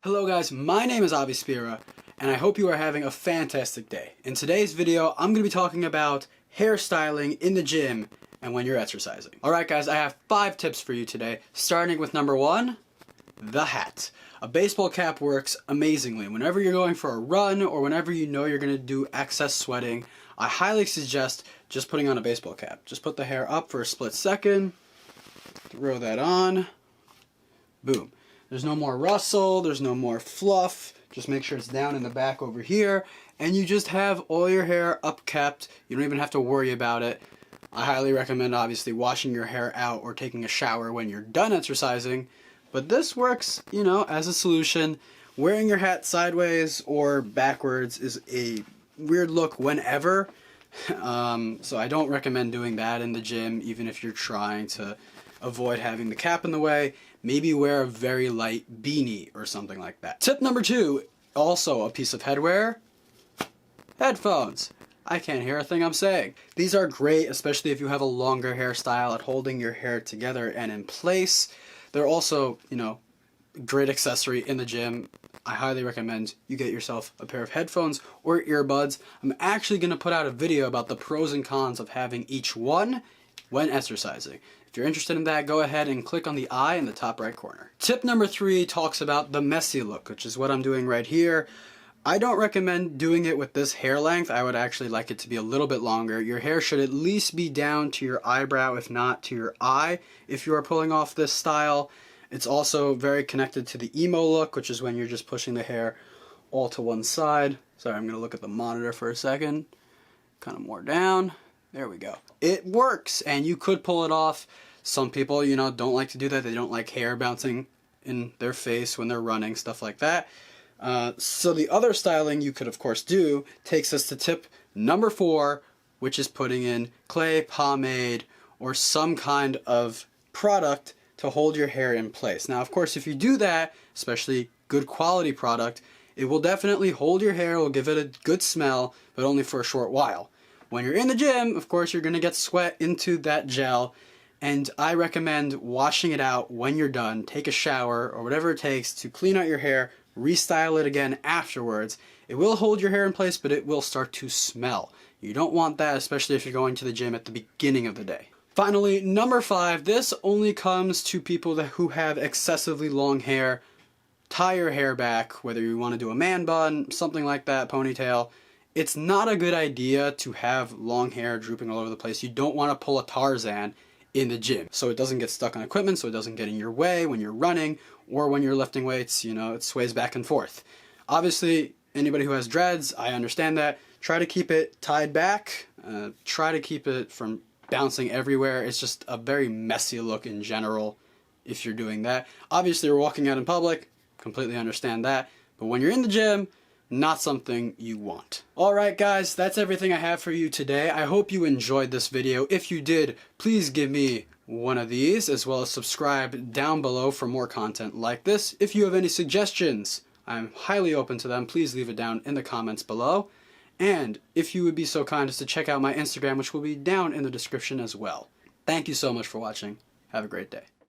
Hello guys, my name is Spira, and I hope you are having a fantastic day. In today's video, I'm going to be talking about hairstyling in the gym and when you're exercising. Alright guys, I have 5 tips for you today, starting with number 1, the hat. A baseball cap works amazingly. Whenever you're going for a run or whenever you know you're going to do excess sweating, I highly suggest just putting on a baseball cap. Just put the hair up for a split second, throw that on, boom. There's no more rustle, there's no more fluff, just make sure it's down in the back over here, and you just have all your hair upkept. You don't even have to worry about it. I highly recommend obviously washing your hair out or taking a shower when you're done exercising, but this works, you know, as a solution. Wearing your hat sideways or backwards is a weird look whenever, so I don't recommend doing that in the gym, even if you're trying to avoid having the cap in the way. Maybe wear a very light beanie or something like that. Tip number 2, also a piece of headwear, headphones. I can't hear a thing I'm saying. These are great, especially if you have a longer hairstyle at holding your hair together and in place. They're also, you know, great accessory in the gym. I highly recommend you get yourself a pair of headphones or earbuds. I'm actually going to put out a video about the pros and cons of having each one when exercising. If you're interested in that, go ahead and click on the eye in the top right corner. Tip number 3 talks about the messy look, which is what I'm doing right here. I don't recommend doing it with this hair length. I would actually like it to be a little bit longer. Your hair should at least be down to your eyebrow, if not to your eye, if you are pulling off this style. It's also very connected to the emo look, which is when you're just pushing the hair all to one side. Sorry, I'm going to look at the monitor for a second. Kind of more down. There we go. It works, and you could pull it off. Some people, you know, don't like to do that. They don't like hair bouncing in their face when they're running, stuff like that. So the other styling you could, of course, do takes us to tip number 4, which is putting in clay, pomade, or some kind of product to hold your hair in place. Now, of course, if you do that, especially good quality product, it will definitely hold your hair, will give it a good smell, but only for a short while. When you're in the gym, of course, you're going to get sweat into that gel, and I recommend washing it out when you're done. Take a shower or whatever it takes to clean out your hair, restyle it again afterwards. It will hold your hair in place, but it will start to smell. You don't want that, especially if you're going to the gym at the beginning of the day. Finally, number 5, this only comes to people who have excessively long hair. Tie your hair back, whether you want to do a man bun, something like that, ponytail. It's not a good idea to have long hair drooping all over the place. You don't want to pull a Tarzan in the gym, so it doesn't get stuck on equipment, so it doesn't get in your way when you're running or when you're lifting weights. You know, it sways back and forth. Obviously, anybody who has dreads, I understand that. Try to keep it tied back. Try to keep it from bouncing everywhere. It's just a very messy look in general if you're doing that. Obviously, you're walking out in public, completely understand that, but when you're in the gym, not something you want. Alright guys, that's everything I have for you today. I hope you enjoyed this video. If you did, please give me one of these, as well as subscribe down below for more content like this. If you have any suggestions, I'm highly open to them. Please leave it down in the comments below. And if you would be so kind as to check out my Instagram, which will be down in the description as well. Thank you so much for watching. Have a great day.